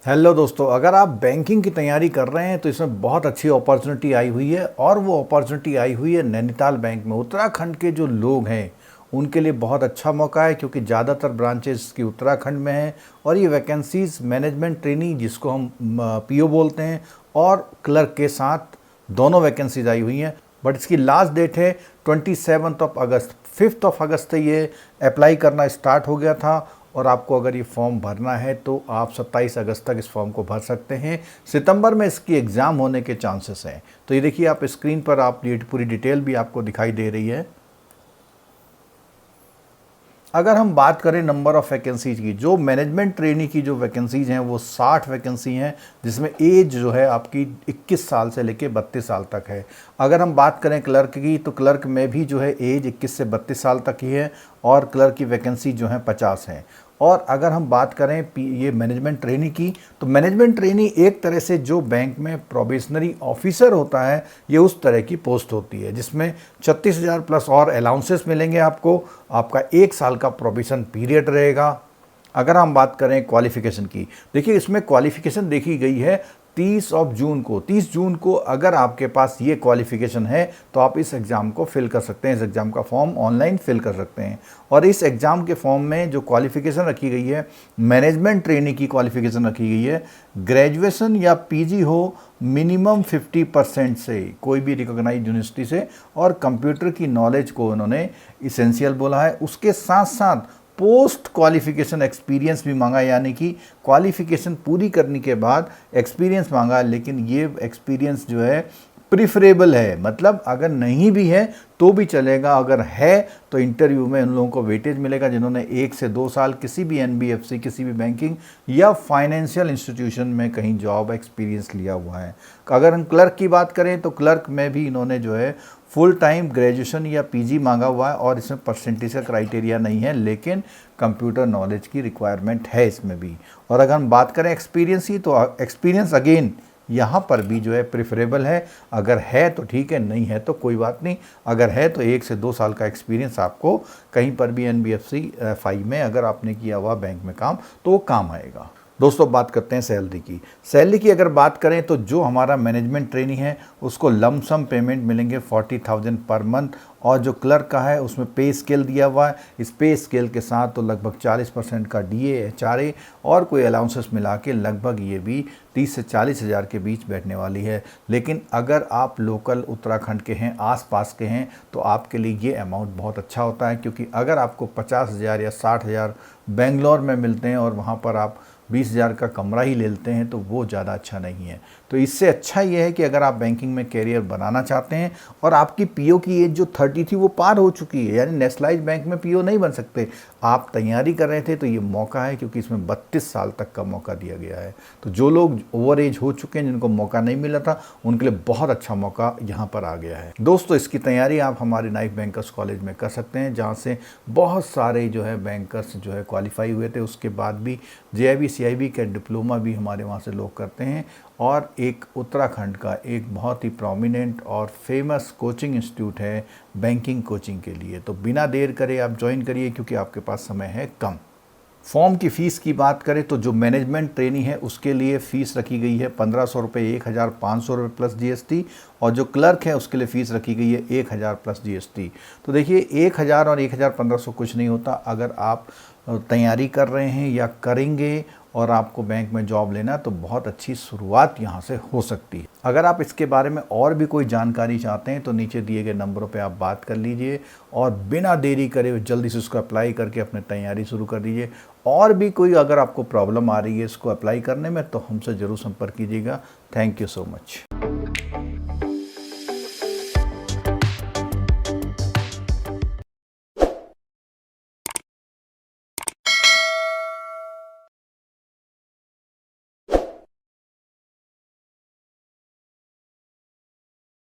Hello दोस्तों, अगर आप बैंकिंग की तैयारी कर रहे हैं तो इसमें बहुत अच्छी अपॉर्चुनिटी आई हुई है और वो अपॉर्चुनिटी आई हुई है नैनीताल बैंक में। उत्तराखंड के जो लोग हैं उनके लिए बहुत अच्छा मौका है क्योंकि ज़्यादातर ब्रांचेस की उत्तराखंड में हैं और ये वैकेंसीज मैनेजमेंट ट्रेनी जिसको हम पीओ बोलते हैं और क्लर्क के साथ दोनों वैकेंसीज आई हुई हैं। बट इसकी लास्ट डेट है 27 अगस्त। 5 अगस्त से ये अप्लाई करना स्टार्ट हो गया था और आपको अगर ये फॉर्म भरना है तो आप 27 अगस्त तक इस फॉर्म को भर सकते हैं। सितंबर में इसकी एग्ज़ाम होने के चांसेस हैं। तो ये देखिए, आप स्क्रीन पर आप ये पूरी डिटेल भी आपको दिखाई दे रही है। अगर हम बात करें नंबर ऑफ़ वैकेंसीज की, जो मैनेजमेंट ट्रेनी की जो वैकेंसीज हैं वो 60 वैकेंसी हैं, जिसमें एज जो है आपकी 21 साल से लेकर 32 साल तक है। अगर हम बात करें क्लर्क की तो क्लर्क में भी जो है एज 21 से 32 साल तक ही है और क्लर्क की वैकेंसी जो है 50 है। और अगर हम बात करें ये मैनेजमेंट ट्रेनी की, तो मैनेजमेंट ट्रेनी एक तरह से जो बैंक में प्रोबेशनरी ऑफिसर होता है, ये उस तरह की पोस्ट होती है जिसमें 36,000 प्लस और अलाउंसेस मिलेंगे आपको। आपका 1 साल का प्रोबेशन पीरियड रहेगा। अगर हम बात करें क्वालिफिकेशन की, देखिए इसमें क्वालिफिकेशन देखी गई है 30 जून को अगर आपके पास ये क्वालिफिकेशन है तो आप इस एग्ज़ाम को फिल कर सकते हैं। इस एग्ज़ाम का फॉर्म ऑनलाइन फिल कर सकते हैं और इस एग्ज़ाम के फॉर्म में जो क्वालिफिकेशन रखी गई है, मैनेजमेंट ट्रेनी की क्वालिफिकेशन रखी गई है, ग्रेजुएशन या पीजी हो मिनिमम 50% से, कोई भी रिकॉग्नाइज्ड यूनिवर्सिटी से, और कंप्यूटर की नॉलेज को उन्होंने इसेंशियल बोला है। उसके साथ साथ पोस्ट क्वालिफिकेशन एक्सपीरियंस भी मांगा, यानी कि क्वालिफिकेशन पूरी करने के बाद एक्सपीरियंस मांगा, लेकिन ये एक्सपीरियंस जो है प्रिफरेबल है, मतलब अगर नहीं भी है तो भी चलेगा, अगर है तो इंटरव्यू में उन लोगों को वेटेज मिलेगा जिन्होंने 1 से 2 साल किसी भी एनबीएफसी, किसी भी बैंकिंग या फाइनेंशियल इंस्टीट्यूशन में कहीं जॉब एक्सपीरियंस लिया हुआ है। अगर हम क्लर्क की बात करें तो क्लर्क में भी इन्होंने जो है फुल टाइम ग्रेजुएशन या पीजी मांगा हुआ है और इसमें परसेंटेज का क्राइटेरिया नहीं है, लेकिन कंप्यूटर नॉलेज की रिक्वायरमेंट है इसमें भी। और अगर हम बात करें एक्सपीरियंस की, तो एक्सपीरियंस अगेन यहाँ पर भी जो है प्रेफरेबल है। अगर है तो ठीक है, नहीं है तो कोई बात नहीं। अगर है तो 1 से 2 साल का एक्सपीरियंस आपको कहीं पर भी एनबीएफसी एफआई में अगर आपने किया हुआ बैंक में काम, तो वो काम आएगा। दोस्तों, बात करते हैं सैलरी की। सैलरी की अगर बात करें तो जो हमारा मैनेजमेंट ट्रेनी है उसको लमसम पेमेंट मिलेंगे 40,000 पर मंथ, और जो क्लर्क का है उसमें पे स्केल दिया हुआ है। इस पे स्केल के साथ तो लगभग 40% का डीए, एचआरए और कोई अलाउंसेस मिला के लगभग ये भी 30 से 40 हज़ार के बीच बैठने वाली है। लेकिन अगर आप लोकल उत्तराखंड के हैं, आसपास के हैं, तो आपके लिए ये अमाउंट बहुत अच्छा होता है, क्योंकि अगर आपको 50,000 या 60,000 बेंगलोर में मिलते हैं और वहाँ पर आप 20,000 का कमरा ही ले लेते हैं तो वो ज़्यादा अच्छा नहीं है। तो इससे अच्छा ये है कि अगर आप बैंकिंग में कैरियर बनाना चाहते हैं और आपकी पीओ की एज जो 30 थी वो पार हो चुकी है, यानी नेशनलाइज्ड बैंक में पीओ नहीं बन सकते, आप तैयारी कर रहे थे, तो ये मौका है, क्योंकि इसमें 32 साल तक का मौका दिया गया है। तो जो लोग ओवर एज हो चुके हैं, जिनको मौका नहीं मिला था, उनके लिए बहुत अच्छा मौका यहाँ पर आ गया है। दोस्तों, इसकी तैयारी आप हमारे नाइफ बैंकर्स कॉलेज में कर सकते हैं, जहाँ से बहुत सारे जो है बैंकर्स जो है क्वालिफाई हुए थे। उसके बाद भी जेआईबी सीआईबी का डिप्लोमा भी हमारे वहाँ से लोग करते हैं। और एक उत्तराखंड का एक बहुत ही प्रोमिनेंट और फेमस कोचिंग इंस्टीट्यूट है बैंकिंग कोचिंग के लिए। तो बिना देर करे आप ज्वाइन करिए, क्योंकि आपके पास समय है कम। फॉर्म की फ़ीस की बात करें तो जो मैनेजमेंट ट्रेनी है उसके लिए फ़ीस रखी गई है 1,500 रुपये, 1,500 रुपये प्लस जीएसटी, और जो क्लर्क है उसके लिए फ़ीस रखी गई है 1,000 प्लस जीएसटी। तो देखिए, 1,000 और 1,500 कुछ नहीं होता। अगर आप तैयारी कर रहे हैं या करेंगे और आपको बैंक में जॉब लेना, तो बहुत अच्छी शुरुआत यहाँ से हो सकती है। अगर आप इसके बारे में और भी कोई जानकारी चाहते हैं तो नीचे दिए गए नंबरों पे आप बात कर लीजिए और बिना देरी करे जल्दी से उसको अप्लाई करके अपनी तैयारी शुरू कर दीजिए। और भी कोई अगर आपको प्रॉब्लम आ रही है इसको अप्लाई करने में, तो हमसे ज़रूर संपर्क कीजिएगा। Thank you so much.